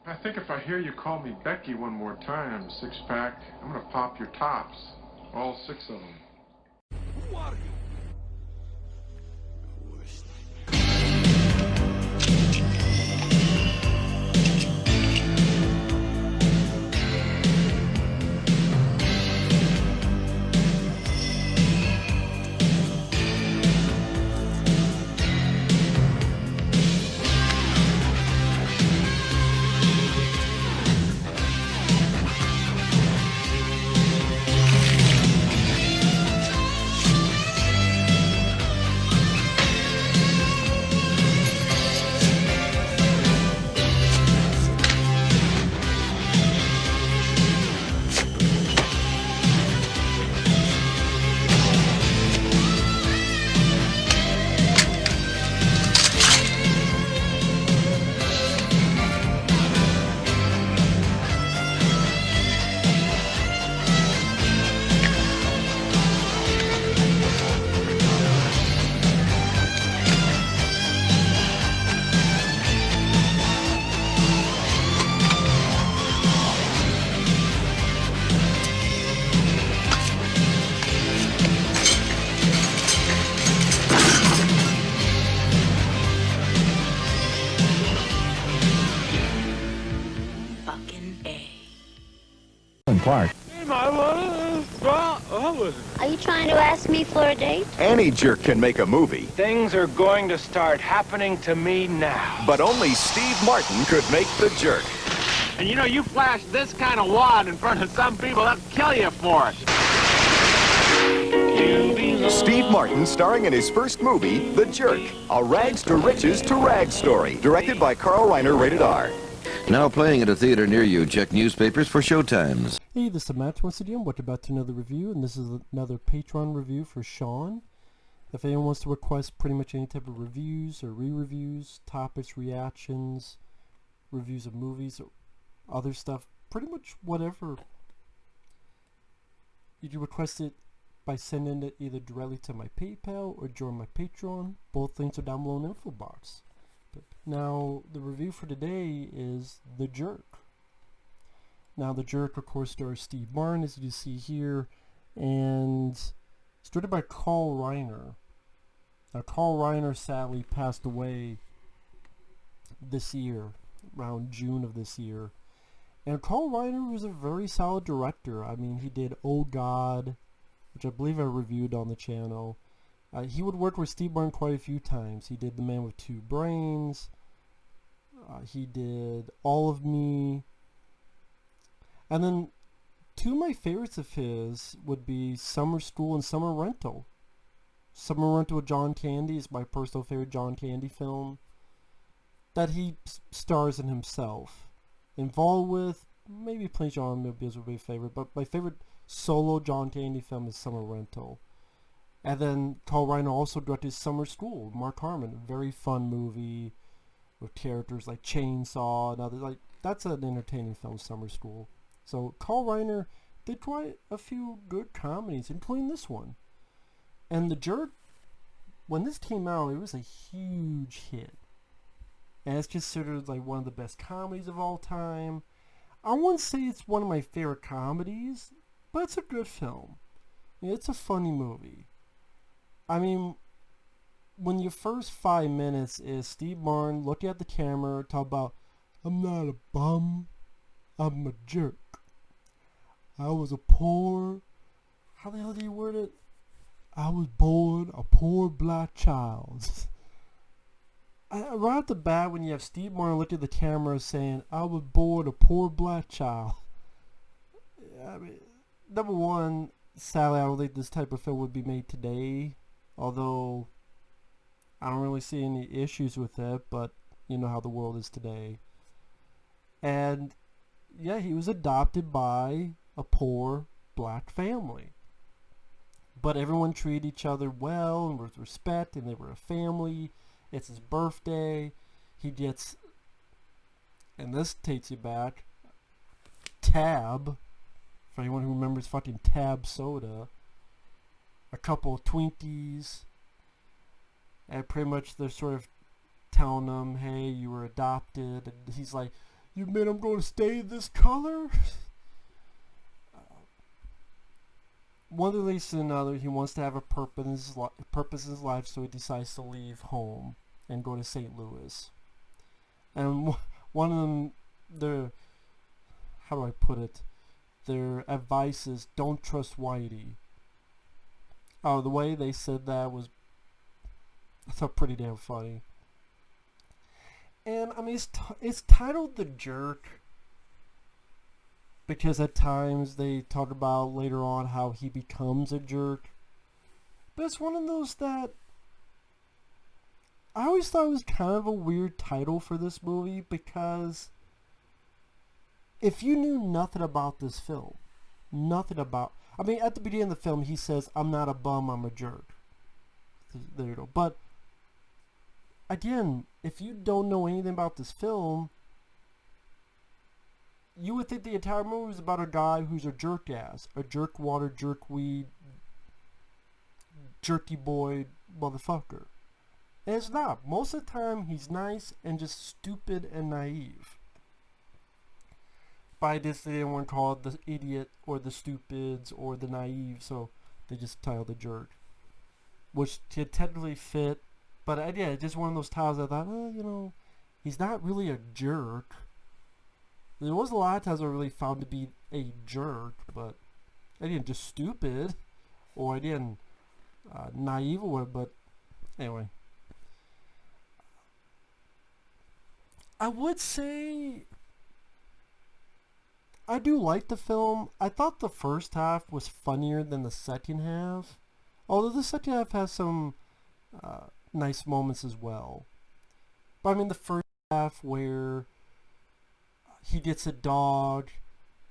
I think if I hear you call me Becky one more time, six-pack, I'm gonna pop your tops. All six of them. Who are you? Clark. Are you trying to ask me for a date? Any jerk can make a movie, Things are going to start happening to me now. but only Steve Martin could make The Jerk. And you know, you flash this kind of wad in front of some people, they'll kill you for it. Steve Martin starring in his first movie, The Jerk, a rags to riches to rags story, directed by Carl Reiner, rated R. Now playing at a theater near you. Check newspapers for showtimes. Hey, this is Matt once again. Welcome back to another review, and this is another Patreon review for Sean. If anyone wants to request pretty much any type of reviews or re-reviews, topics, reactions, reviews of movies, or other stuff, pretty much whatever, you can request it by sending it either directly to my PayPal or join my Patreon. Both links are down below in the info box. Now, the review for today is The Jerk. Now, The Jerk, of course, stars Steve Martin, as you see here, and started by Carl Reiner. Now, Carl Reiner sadly passed away this year, around June of this year. And Carl Reiner was a very solid director. I mean, he did Oh God, which I believe I reviewed on the channel. He would work with Steve Martin quite a few times. He did The Man with Two Brains. He did All of Me. And then two of my favorites of his would be Summer School and Summer Rental. Summer Rental with John Candy is my personal favorite John Candy film that he stars in himself. Involved with, maybe Planes John Automobiles would be a favorite, but my favorite solo John Candy film is Summer Rental. And then Carl Reiner also directed Summer School, Mark Harmon, a very fun movie with characters like Chainsaw and others. Like, that's an entertaining film, Summer School. So Carl Reiner did quite a few good comedies, including this one. And The Jerk, when this came out, it was a huge hit. And it's considered like one of the best comedies of all time. I wouldn't say it's one of my favorite comedies, but it's a good film. It's a funny movie. I mean, when your first 5 minutes is Steve Martin looking at the camera, talk about, I'm not a bum, I'm a jerk. I was a poor, how the hell do you word it? I was born a poor black child. Right off the bat, when you have Steve Martin looking at the camera saying, I was born a poor black child. I mean, number one, sadly, I don't think this type of film would be made today. Although, I don't really see any issues with it, but you know how the world is today. And, yeah, he was adopted by a poor black family. But everyone treated each other well and with respect, and they were a family. It's his birthday. He gets, and this takes you back, Tab, for anyone who remembers fucking Tab soda, a couple of Twinkies, and pretty much they're sort of telling him, hey, you were adopted, and he's like, You mean I'm going to stay this color? One relates to another. He wants to have a purpose in his life, so he decides to leave home and go to St. Louis. And one of them, how do I put it? Their advice is, don't trust Whitey. Oh, the way they said that was, I thought, pretty damn funny. And I mean, it's titled The Jerk because at times they talk about later on how he becomes a jerk. But it's one of those that I always thought it was kind of a weird title for this movie, because if you knew nothing about this film, I mean, at the beginning of the film, he says, I'm not a bum, I'm a jerk. There you go. But, again, if you don't know anything about this film, you would think the entire movie is about a guy who's a jerk ass. A jerk water, jerk weed, jerky boy motherfucker. And it's not. Most of the time, he's nice and just stupid and naive. By this, they didn't want to call it the idiot or the stupids or the naive, so they just titled The Jerk. Which could technically fit, but yeah, just one of those titles I thought, you know, he's not really a jerk. There was a lot of times I really found to be a jerk, but again, just stupid, or again, naive or whatever, but anyway. I would say I do like the film. I thought the first half was funnier than the second half, although the second half has some nice moments as well. But I mean, the first half where he gets a dog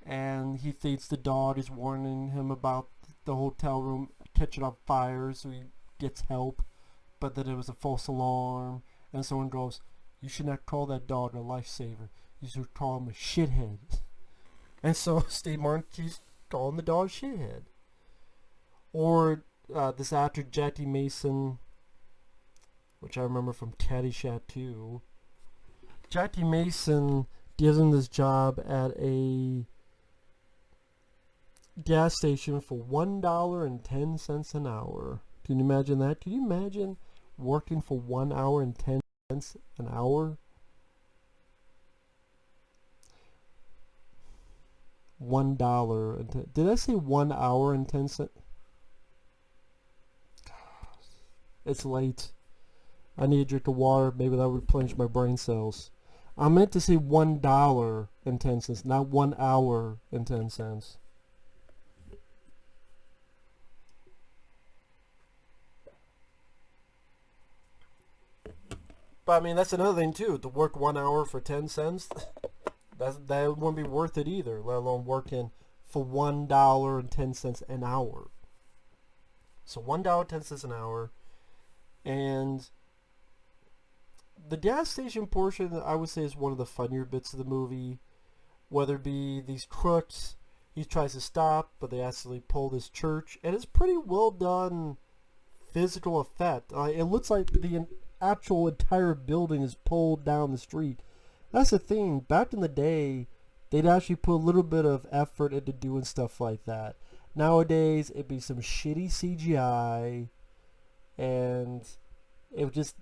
and he thinks the dog is warning him about the hotel room catching on fire, so he gets help, but then it was a false alarm, and someone goes, you should not call that dog a lifesaver, you should call him a shithead. And so Steve Martin keeps calling the dog shithead. Or this actor Jackie Mason, which I remember from Caddyshack 2. Jackie Mason gives him this job at a gas station for $1.10 an hour. Can you imagine that? Can you imagine working for 1 hour and 10 cents an hour? $1 and did I say 1 hour and 10 cents? It's late. I need a drink of water. Maybe that would replenish my brain cells. I meant to say $1 and 10 cents, not 1 hour and 10 cents. But I mean, that's another thing too. To work 1 hour for 10 cents, that wouldn't be worth it either. Let alone working for $1.10 an hour. So $1.10 an hour, and the gas station portion, I would say, is one of the funnier bits of the movie. Whether it be these crooks, he tries to stop, but they accidentally pull this church, and it's pretty well done physical effect. It looks like the actual entire building is pulled down the street. That's the thing. Back in the day, they'd actually put a little bit of effort into doing stuff like that. Nowadays, it'd be some shitty CGI, and it would just,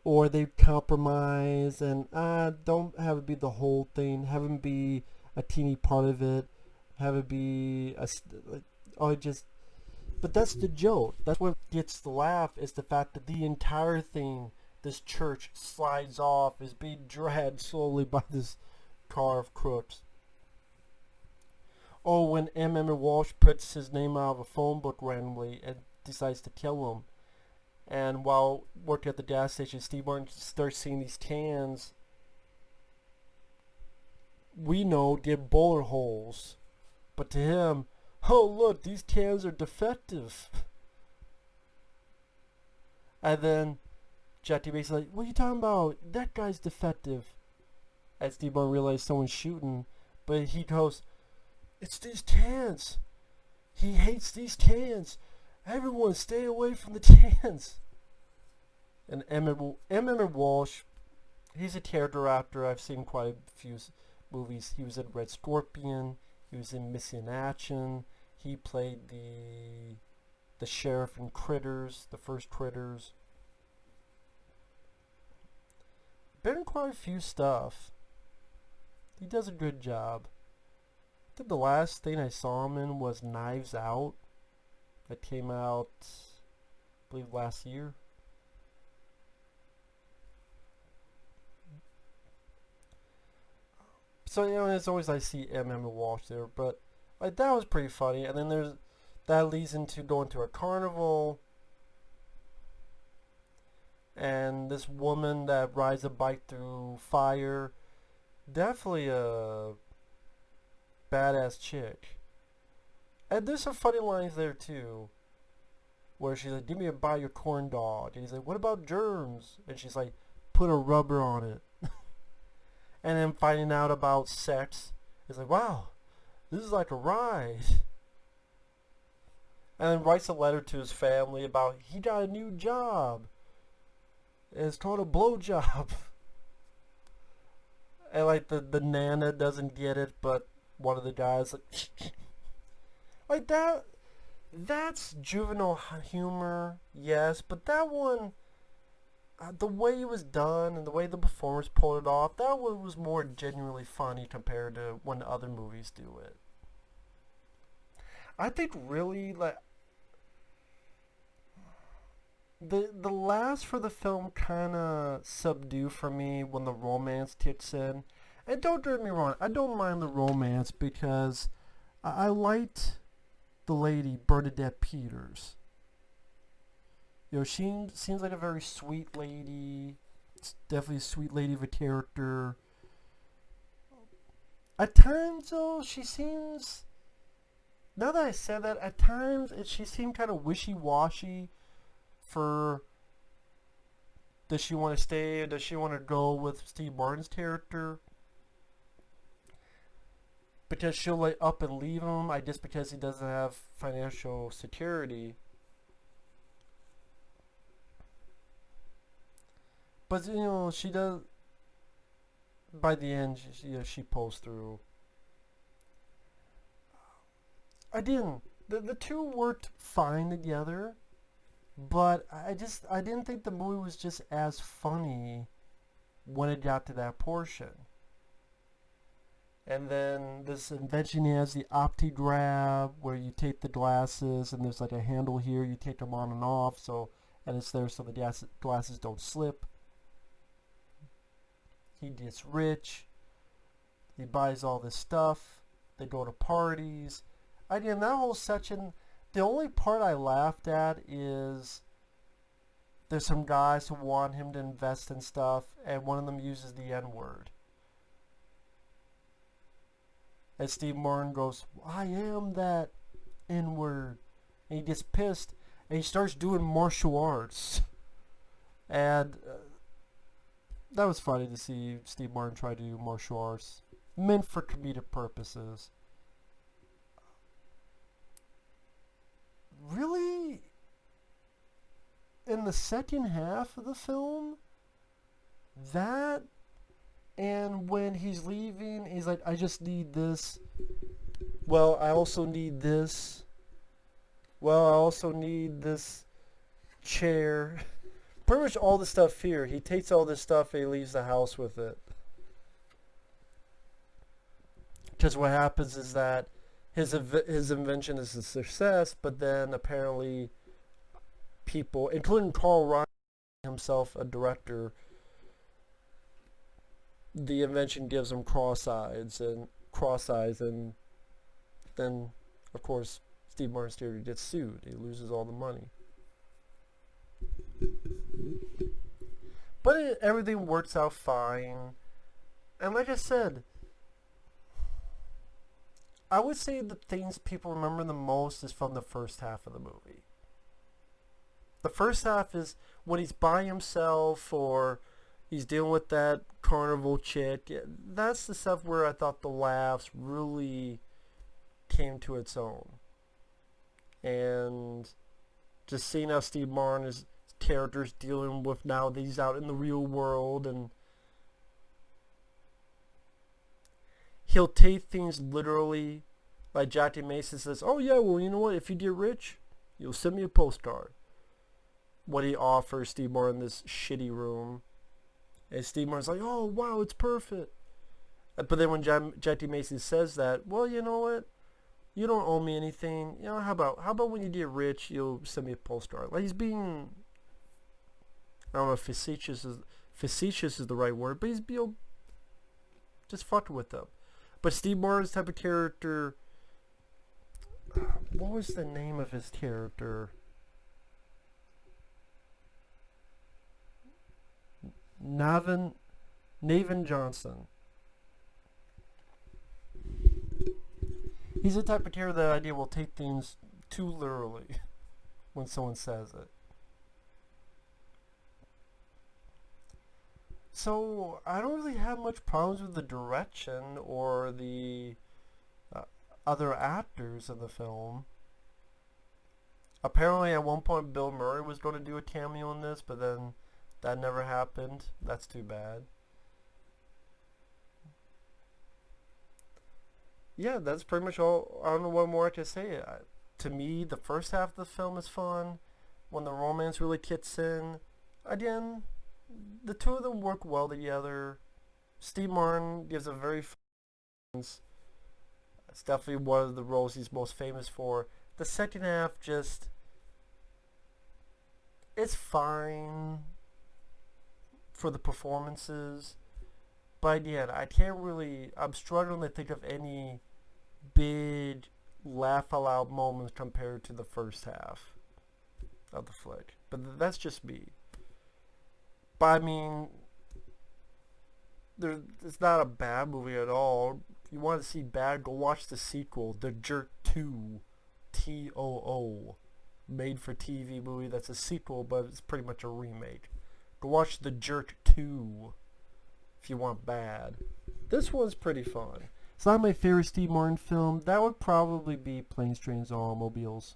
or they compromise and don't have it be the whole thing. Have it be a teeny part of it. Have it be but that's the joke. That's what gets the laugh, is the fact that the entire thing, this church, slides off, is being dragged slowly by this car of crooks. Oh, when Emmet Walsh puts his name out of a phone book randomly and decides to kill him. And while working at the gas station, Steve Martin starts seeing these cans, we know, get bullet holes. But to him, oh look, these cans are defective. And then Jackie Mason's like, what are you talking about? That guy's defective. And Steve Martin realizes someone's shooting, but he goes, it's these cans. He hates these cans. Everyone stay away from the cans. And Emmet Walsh, he's a character actor. I've seen quite a few movies. He was in Red Scorpion. He was in Missing Action. He played the sheriff in Critters, the first Critters. Been in quite a few stuff. He does a good job. I think the last thing I saw him in was Knives Out. That came out, I believe, last year. So, you know, as always I see Emmet Walsh there, but like that was pretty funny. And then that leads into going to a carnival, and this woman that rides a bike through fire, definitely a badass chick. And there's some funny lines there too, where she's like, "Give me a bite of your corn dog," and he's like, "What about germs?" And she's like, "Put a rubber on it." And then finding out about sex, it's like, wow, this is like a ride. And then writes a letter to his family about he got a new job. And it's called a blowjob. And like the Nana doesn't get it, but one of the guys like that. That's juvenile humor, yes, but that one, the way it was done and the way the performers pulled it off, that one was more genuinely funny compared to when other movies do it. I think really, like, the laughs for the film kind of subdue for me when the romance kicks in. And don't get me wrong, I don't mind the romance because I liked the lady, Bernadette Peters. You know, she seems like a very sweet lady. It's definitely a sweet lady of a character. At times, though, she seems... Now that I said that, at times she seemed kind of wishy-washy for... Does she want to stay or does she want to go with Steve Martin's character? Because she'll like up and leave him, just because he doesn't have financial security. But, you know, she does... By the end, she pulls through. I didn't. The two worked fine together. But I didn't think the movie was just as funny when it got to that portion. And then this invention he has, the OptiGrab, where you take the glasses and there's like a handle here, you take them on and off, and it's there so the glasses don't slip. He gets rich. He buys all this stuff. They go to parties. Again, that whole section, the only part I laughed at is there's some guys who want him to invest in stuff, and one of them uses the N-word. And Steve Martin goes, "I am that N-word." And he gets pissed, and he starts doing martial arts. And that was funny to see Steve Martin try to do martial arts, meant for comedic purposes. Really, in the second half of the film, that, and when he's leaving, he's like, "I just need this. Well, I also need this. Well, I also need this chair." Pretty much all the stuff here. He takes all this stuff and he leaves the house with it. Because what happens is that his invention is a success, but then apparently people, including Carl Reiner himself, a director, the invention gives him cross eyes, and then, of course, Steve Martin's theory gets sued. He loses all the money. But everything works out fine. And like I said, I would say the things people remember the most is from the first half of the movie. The first half is when he's by himself or he's dealing with that carnival chick. That's the stuff where I thought the laughs really came to its own. And just seeing how Steve Martin's character's dealing with now that he's out in the real world, and he'll take things literally. Like Jackie Mason says, oh yeah, well, you know what, if you get rich, you'll send me a postcard. What he offers Steve Martin in this shitty room. And Steve Martin's like, oh wow, it's perfect. But then when Jackie Mason says that, well, you know what, you don't owe me anything. You know, how about when you get rich, you'll send me a postcard. Like, he's being, I don't know if facetious is the right word, but he's just fucked with them. But Steve Martin's type of character, what was the name of his character? Navin Johnson. He's the type of character that idea will take things too literally when someone says it. So I don't really have much problems with the direction or the other actors in the film. Apparently at one point Bill Murray was going to do a cameo in this, but then that never happened. That's too bad. Yeah, that's pretty much all. I don't know what more I can say. To me, the first half of the film is fun. When the romance really kicks in, again, the two of them work well together. Steve Martin gives a very it's definitely one of the roles he's most famous for. The second half just, it's fine for the performances, but again, I'm struggling to think of any big laugh aloud moments compared to the first half of the flick. But that's just me. But I mean, it's not a bad movie at all. If you want to see bad, go watch the sequel, The Jerk 2, T-O-O, made for TV movie that's a sequel, but it's pretty much a remake. Go watch The Jerk 2 if you want bad. This one's pretty fun. It's not my favorite Steve Martin film. That would probably be Planes, Trains, and Automobiles.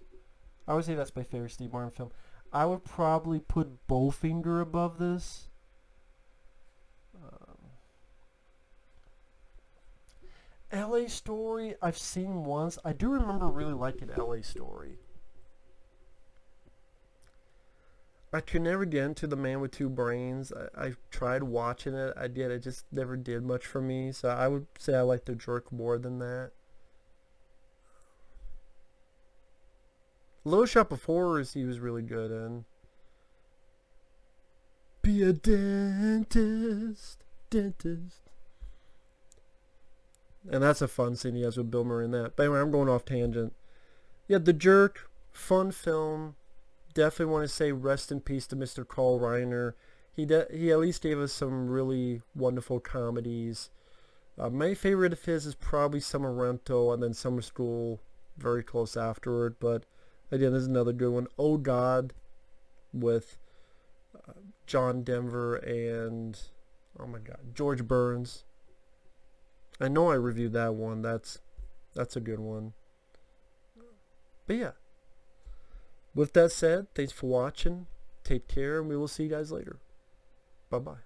I would say that's my favorite Steve Martin film. I would probably put Bowfinger above this. L.A. Story, I've seen once. I do remember really liking L.A. Story. I could never get into The Man with Two Brains. I tried watching it. I did. It just never did much for me. So I would say I like The Jerk more than that. Little Shop of Horrors he was really good in. Be a dentist. And that's a fun scene he has with Bill Murray in that. But anyway, I'm going off tangent. Yeah, The Jerk, fun film. Definitely want to say rest in peace to Mr. Carl Reiner. He at least gave us some really wonderful comedies. My favorite of his is probably Summer Rental and then Summer School very close afterward. But again, this is another good one. Oh God, with John Denver and, oh my God, George Burns. I know I reviewed that one. That's a good one. But yeah. With that said, thanks for watching. Take care, and we will see you guys later. Bye-bye.